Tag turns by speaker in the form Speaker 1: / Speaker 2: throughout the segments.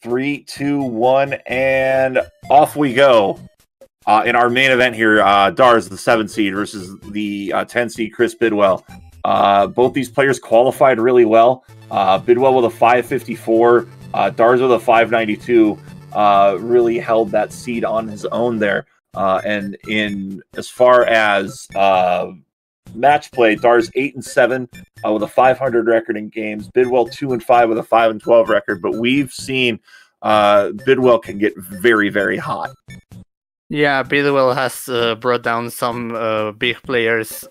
Speaker 1: 3, 2, 1, and off we go. In our main event here, Dars, the 7 seed, versus the 10 seed, Chris Bidwell. Both these players qualified really well. Bidwell with a 554, Dars with a 592, really held that seed on his own there. And in as far as match play, Dars 8-7 with a 500 record in games. Bidwell 2-5 with a 5-12 record. But we've seen Bidwell can get very, very hot.
Speaker 2: Yeah, Bidwell has brought down some big players,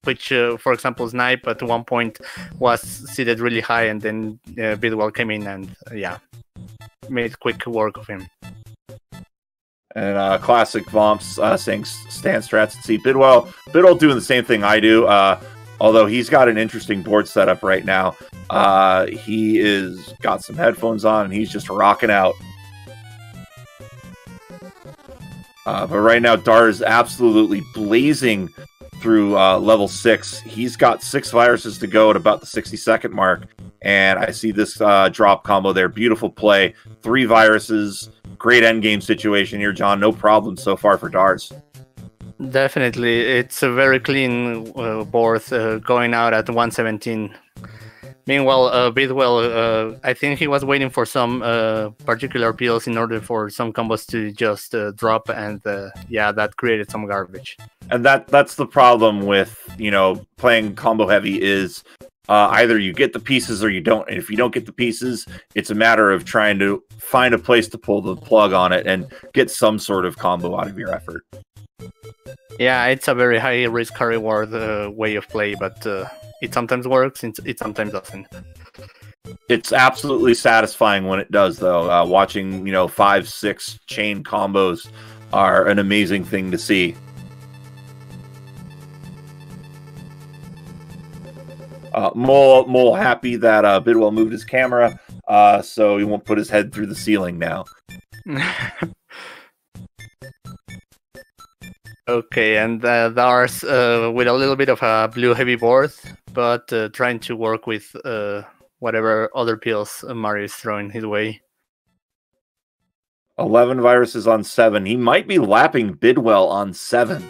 Speaker 2: which, for example, Snipe at one point was seated really high, and then Bidwell came in and, made quick work of him.
Speaker 1: And classic Vomps saying Stan Strats and see Bidwell doing the same thing I do. Although he's got an interesting board setup right now. He is got some headphones on and he's just rocking out. But right now, Dar is absolutely blazing through level 6. He's got 6 viruses to go at about the 60-second mark. And I see this drop combo there. Beautiful play. 3 viruses. Great endgame situation here, John. No problem so far for Dars.
Speaker 2: Definitely. It's a very clean board going out at 117. Meanwhile, Bidwell, I think he was waiting for some particular pills in order for some combos to just drop, and that created some garbage.
Speaker 1: And that's the problem with, playing combo heavy is either you get the pieces or you don't. And if you don't get the pieces, it's a matter of trying to find a place to pull the plug on it and get some sort of combo out of your effort.
Speaker 2: Yeah, it's a very high risk high reward way of play, but it sometimes works, it sometimes doesn't.
Speaker 1: It's absolutely satisfying when it does, though. Watching, 5-6 chain combos are an amazing thing to see. Mole happy that Bidwell moved his camera, so he won't put his head through the ceiling now.
Speaker 2: Okay, and Dars with a little bit of a blue heavy board, but trying to work with whatever other pills Mario is throwing his way.
Speaker 1: 11 viruses on 7. He might be lapping Bidwell on 7,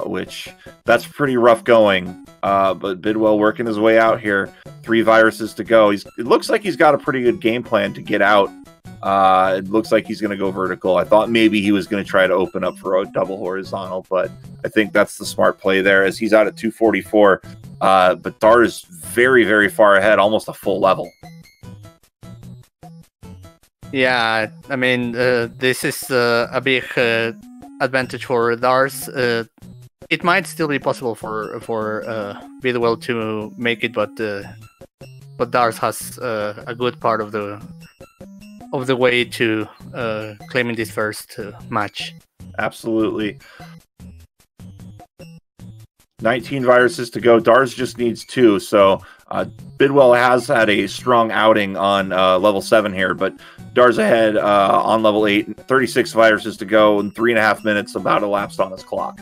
Speaker 1: which that's pretty rough going. But Bidwell working his way out here. 3 viruses to go. It looks like he's got a pretty good game plan to get out. It looks like he's going to go vertical. I thought maybe he was going to try to open up for a double horizontal, but I think that's the smart play there as he's out at 244. But Dar is very, very far ahead, almost a full level.
Speaker 2: Yeah, I mean, this is a big advantage for Dars. It might still be possible for Bidwell to make it, but Dars has a good part of the way to claiming this first match.
Speaker 1: Absolutely. 19 viruses to go. Dars just needs 2, so Bidwell has had a strong outing on level 7 here, but Dars ahead on level 8. 36 viruses to go in 3.5 minutes, about elapsed on his clock.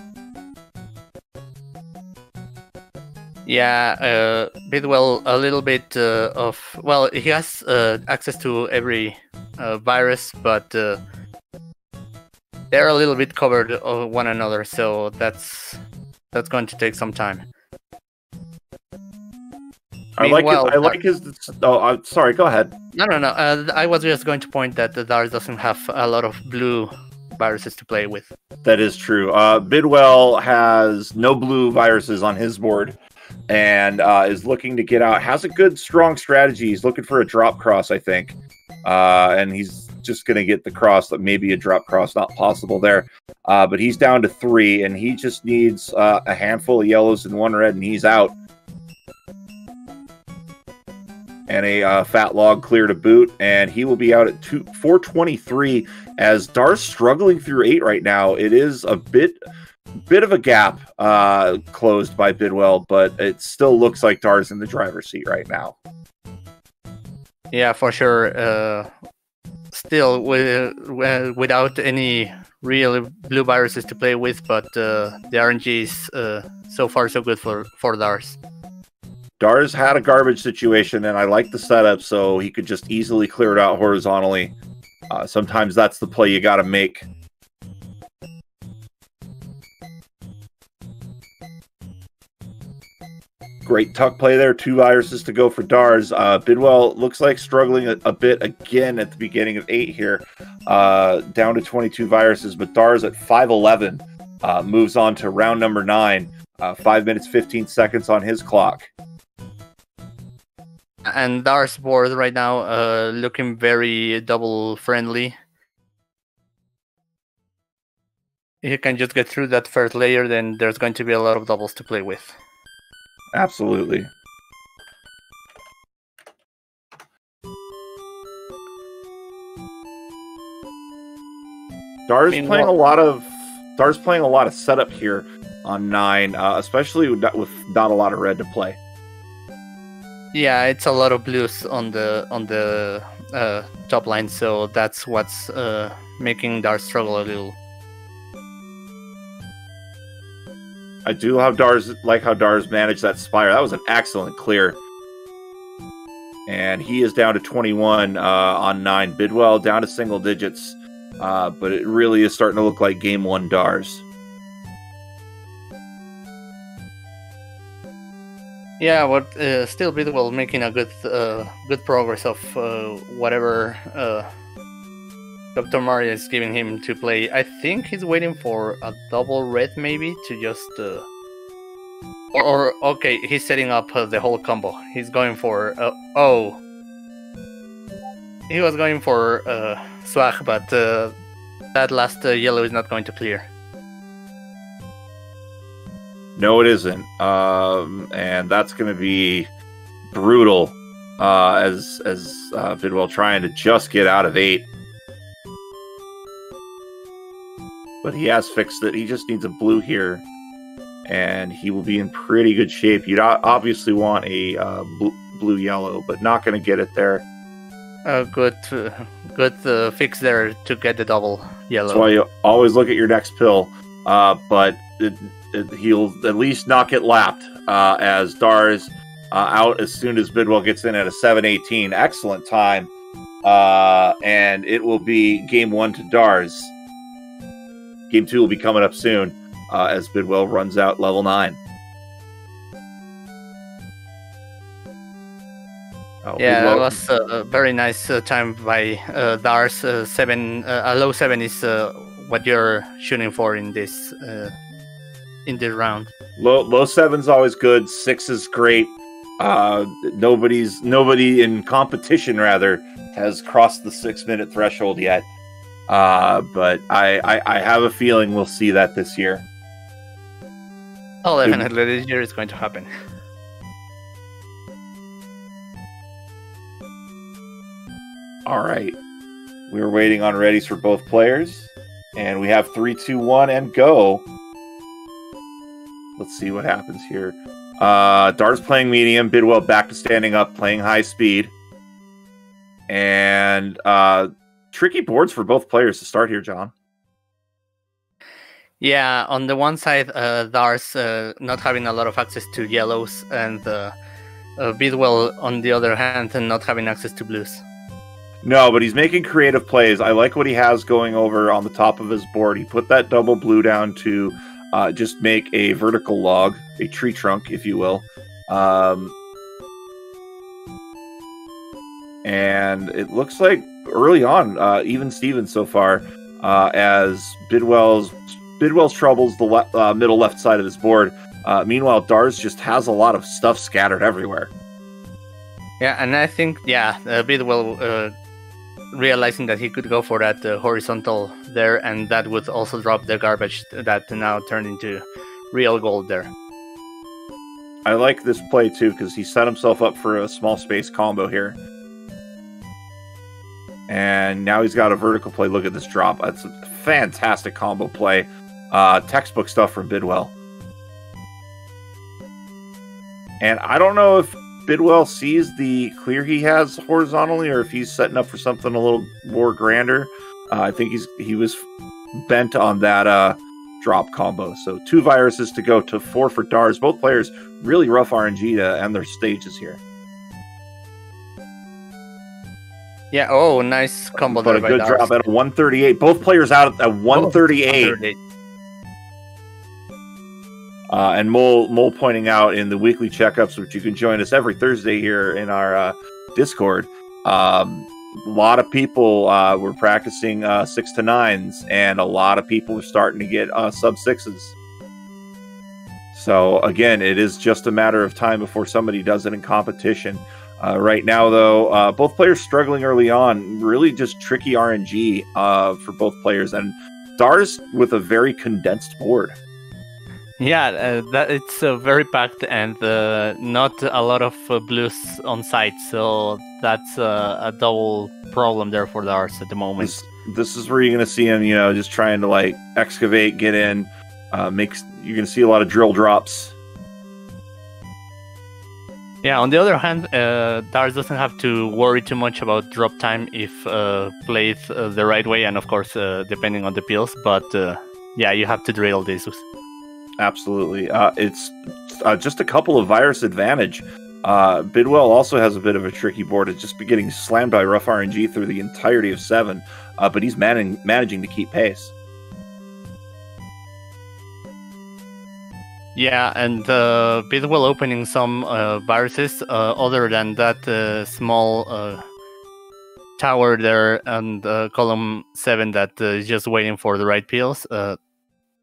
Speaker 2: Yeah, Bidwell a little bit he has access to every virus, but they're a little bit covered of one another, so that's going to take some time.
Speaker 1: I like his. Oh, sorry. Go ahead.
Speaker 2: No. I was just going to point that the Dars doesn't have a lot of blue viruses to play with.
Speaker 1: That is true. Bidwell has no blue viruses on his board, and is looking to get out. Has a good, strong strategy. He's looking for a drop cross, I think, and he's just going to get the cross. Maybe a drop cross, not possible there. But he's down to 3, and he just needs a handful of yellows and 1 red, and he's out. And a fat log clear to boot, and he will be out at 423 as Dar's struggling through 8 right now. It is a bit of a gap closed by Bidwell, but it still looks like Dar's in the driver's seat right now.
Speaker 2: Yeah, for sure. Still without any real blue viruses to play with, but the RNG is so far so good for Dars.
Speaker 1: Dars had a garbage situation, and I like the setup, so he could just easily clear it out horizontally. Sometimes that's the play you got to make. Great tuck play there. 2 viruses to go for Dars. Bidwell looks like struggling a bit again at the beginning of 8 here. Down to 22 viruses, but Dars at 5:11 moves on to round number 9. 5 minutes, 15 seconds on his clock.
Speaker 2: And Dars' board right now looking very double friendly. If you can just get through that first layer, then there's going to be a lot of doubles to play with.
Speaker 1: Absolutely. Dars playing a lot of setup here on 9, especially with not a lot of red to play.
Speaker 2: Yeah, it's a lot of blues on the top line, so that's what's making Dars struggle a little.
Speaker 1: I do like how Dars managed that Spire. That was an excellent clear. And he is down to 21 on 9. Bidwell down to single digits, but it really is starting to look like Game 1 Dars.
Speaker 2: Yeah, but still Bidwell making a good progress of whatever Dr. Mario is giving him to play. I think he's waiting for a double red maybe to just or okay, he's setting up the whole combo. He's going for he was going for swag, but that last yellow is not going to clear.
Speaker 1: No, it isn't. And that's going to be brutal as Bidwell trying to just get out of 8. But he has fixed it. He just needs a blue here, and he will be in pretty good shape. You'd obviously want a blue-yellow, but not going to get it there.
Speaker 2: Good fix there to get the double yellow.
Speaker 1: That's why you always look at your next pill. But he'll at least not get lapped as Dars out as soon as Bidwell gets in at a 7:18. Excellent time. And it will be Game 1 to Dars. Game 2 will be coming up soon as Bidwell runs out level 9.
Speaker 2: Yeah, that was a very nice time by Dars. A low 7 is what you're shooting for in this round.
Speaker 1: Low 7's always good. 6 is great. Nobody in competition rather has crossed the 6-minute threshold yet. But I have a feeling we'll see that this year.
Speaker 2: Oh, definitely this year is going to happen.
Speaker 1: All right. We're waiting on readies for both players. And we have 3, 2, 1, and go. Let's see what happens here. Dars playing medium. Bidwell back to standing up, playing high speed. And tricky boards for both players to start here, John.
Speaker 2: Yeah, on the one side, Dars not having a lot of access to yellows, and Bidwell, on the other hand, not having access to blues.
Speaker 1: No, but he's making creative plays. I like what he has going over on the top of his board. He put that double blue down to just make a vertical log, a tree trunk, if you will. And it looks like early on, even Steven so far, as Bidwell's troubles the middle left side of his board. Meanwhile, Dars just has a lot of stuff scattered everywhere.
Speaker 2: Yeah, and I think, Bidwell realizing that he could go for that horizontal there, and that would also drop the garbage that now turned into real gold there.
Speaker 1: I like this play too, because he set himself up for a small space combo here. And now he's got a vertical play. Look at this drop. That's a fantastic combo play. Textbook stuff from Bidwell. And I don't know if Bidwell sees the clear he has horizontally, or if he's setting up for something a little more grander. I think he was bent on that drop combo. So 2 viruses to go to 4 for Dars. Both players really rough RNG to end their stages here.
Speaker 2: Yeah, oh, nice combo
Speaker 1: But
Speaker 2: there
Speaker 1: a
Speaker 2: by
Speaker 1: good
Speaker 2: Dars.
Speaker 1: drop at a 138. Both players out at 138. And Mole pointing out in the weekly checkups, which you can join us every Thursday here in our Discord, a lot of people were practicing 6 to 9s, and a lot of people are starting to get sub 6s. So again, it is just a matter of time before somebody does it in competition. Right now, though, both players struggling early on. Really just tricky RNG for both players, and Dars with a very condensed board.
Speaker 2: Yeah, that it's very packed and not a lot of blues on site, so that's a double problem there for Dars at the moment.
Speaker 1: This is where you're going to see him, just trying to like excavate, get in, you're going to see a lot of drill drops.
Speaker 2: Yeah, on the other hand, Dars doesn't have to worry too much about drop time if played the right way, and of course, depending on the pills, but yeah, you have to drill this.
Speaker 1: Absolutely. It's just a couple of virus advantage. Bidwell also has a bit of a tricky board. It's just getting slammed by rough RNG through the entirety of 7, but he's managing to keep pace.
Speaker 2: Yeah, and Bidwell opening some viruses other than that small tower there and column 7 that is just waiting for the right pills.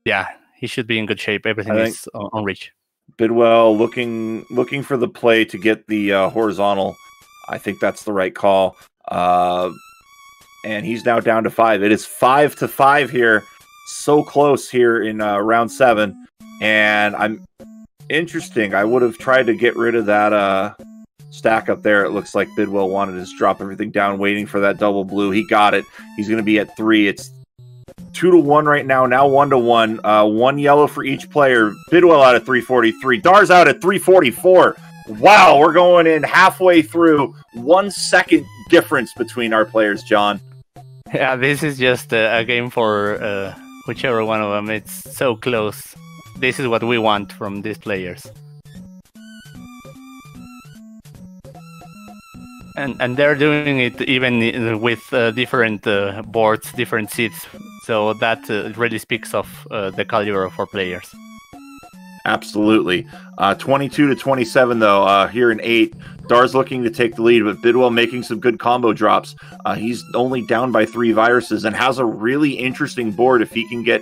Speaker 2: Yeah, he should be in good shape. Everything is on reach.
Speaker 1: Bidwell looking for the play to get the horizontal. I think that's the right call. And he's now down to 5. It is 5-5 here. So close here in round 7. And I'm interesting. I would have tried to get rid of that stack up there. It looks like Bidwell wanted to just drop everything down, waiting for that double blue. He got it. He's going to be at 3. It's 2-1 right now. Now 1-1. 1 yellow for each player. Bidwell out at 343. Dars out at 344. Wow, we're going in halfway through. 1 second difference between our players, John.
Speaker 2: Yeah, this is just a game for whichever one of them. It's so close. This is what we want from these players. And they're doing it even with different boards, different seats. So that really speaks of the caliber of our players.
Speaker 1: Absolutely. 22-27 though, here in 8. Dars looking to take the lead, but Bidwell making some good combo drops. He's only down by 3 viruses and has a really interesting board if he can get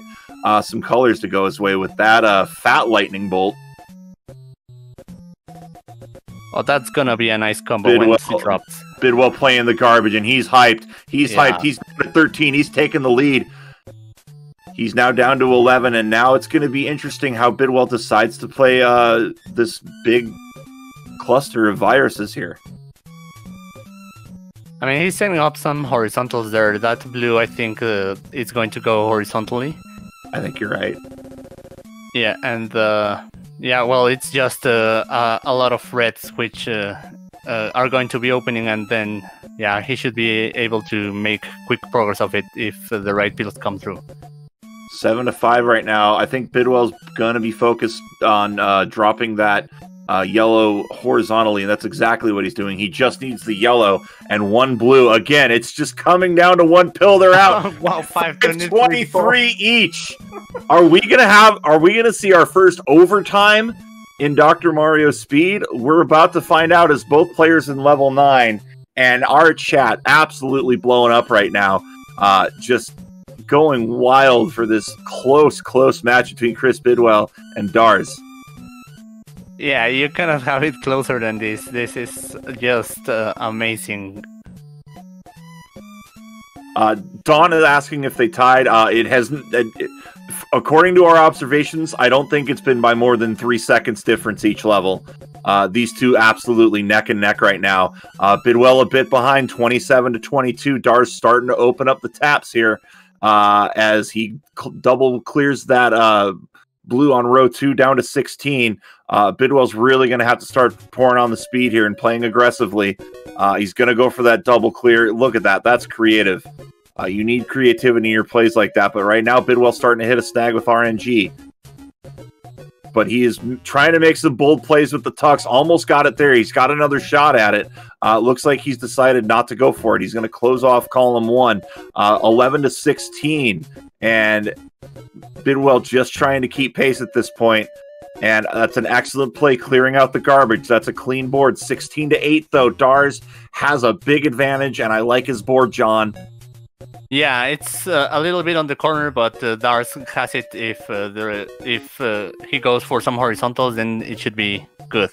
Speaker 1: some colors to go his way with that fat lightning bolt.
Speaker 2: Oh, that's gonna be a nice combo when it drops.
Speaker 1: Bidwell playing the garbage, and he's hyped. He's hyped. He's at 13. He's taking the lead. He's now down to 11, and now it's going to be interesting how Bidwell decides to play this big cluster of viruses here.
Speaker 2: I mean, he's setting up some horizontals there. That blue, I think, is going to go horizontally.
Speaker 1: I think you're right.
Speaker 2: Yeah, and yeah, well, it's just a lot of reds which are going to be opening, and then yeah, he should be able to make quick progress of it if the right pills come through.
Speaker 1: 7-5 right now. I think Bidwell's going to be focused on dropping that yellow horizontally, and that's exactly what he's doing. He just needs the yellow and 1 blue. Again, it's just coming down to 1 pill. They're out.
Speaker 2: Wow,
Speaker 1: 5-23 each. Are we gonna see our first overtime in Dr. Mario Speed? We're about to find out as both players in level 9, and our chat absolutely blowing up right now. Just going wild for this close match between Chris Bidwell and Dars.
Speaker 2: Yeah, you cannot have it closer than this. This is just amazing.
Speaker 1: Dawn is asking if they tied. It hasn't. According to our observations, I don't think it's been by more than 3 seconds difference each level. These two absolutely neck and neck right now. Bidwell a bit behind, 27-22. Dars starting to open up the taps here as he double clears that blue on row 2 down to 16. Bidwell's really going to have to start pouring on the speed here and playing aggressively. He's going to go for that double clear. Look at that. That's creative. You need creativity in your plays like that. But right now, Bidwell's starting to hit a snag with RNG. But he is trying to make some bold plays with the tucks. Almost got it there. He's got another shot at it. Looks like he's decided not to go for it. He's going to close off column 1, 11-16. And Bidwell just trying to keep pace at this point. And that's an excellent play, clearing out the garbage. That's a clean board. 16-8, though. Dars has a big advantage, and I like his board, John.
Speaker 2: Yeah, it's a little bit on the corner, but Dars has it. If he goes for some horizontals, then it should be good.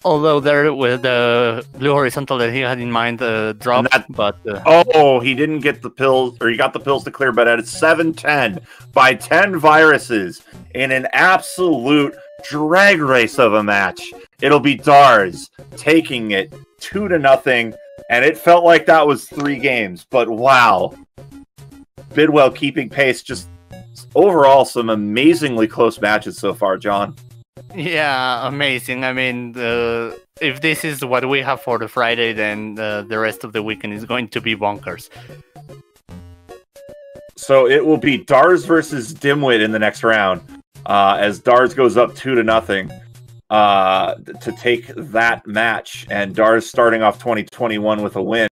Speaker 2: Although there with the blue horizontal that he had in mind dropped, but
Speaker 1: oh, he didn't get the pills, or he got the pills to clear, but at 7-10 by 10 viruses in an absolute drag race of a match. It'll be Dars taking it 2-0, and it felt like that was 3 games. But wow, Bidwell keeping pace. Just overall, some amazingly close matches so far, John.
Speaker 2: Yeah, amazing. I mean, if this is what we have for the Friday, then the rest of the weekend is going to be bonkers.
Speaker 1: So it will be Dars versus Dimwit in the next round, as Dars goes up 2-0 to take that match, and Dars starting off 2021 with a win.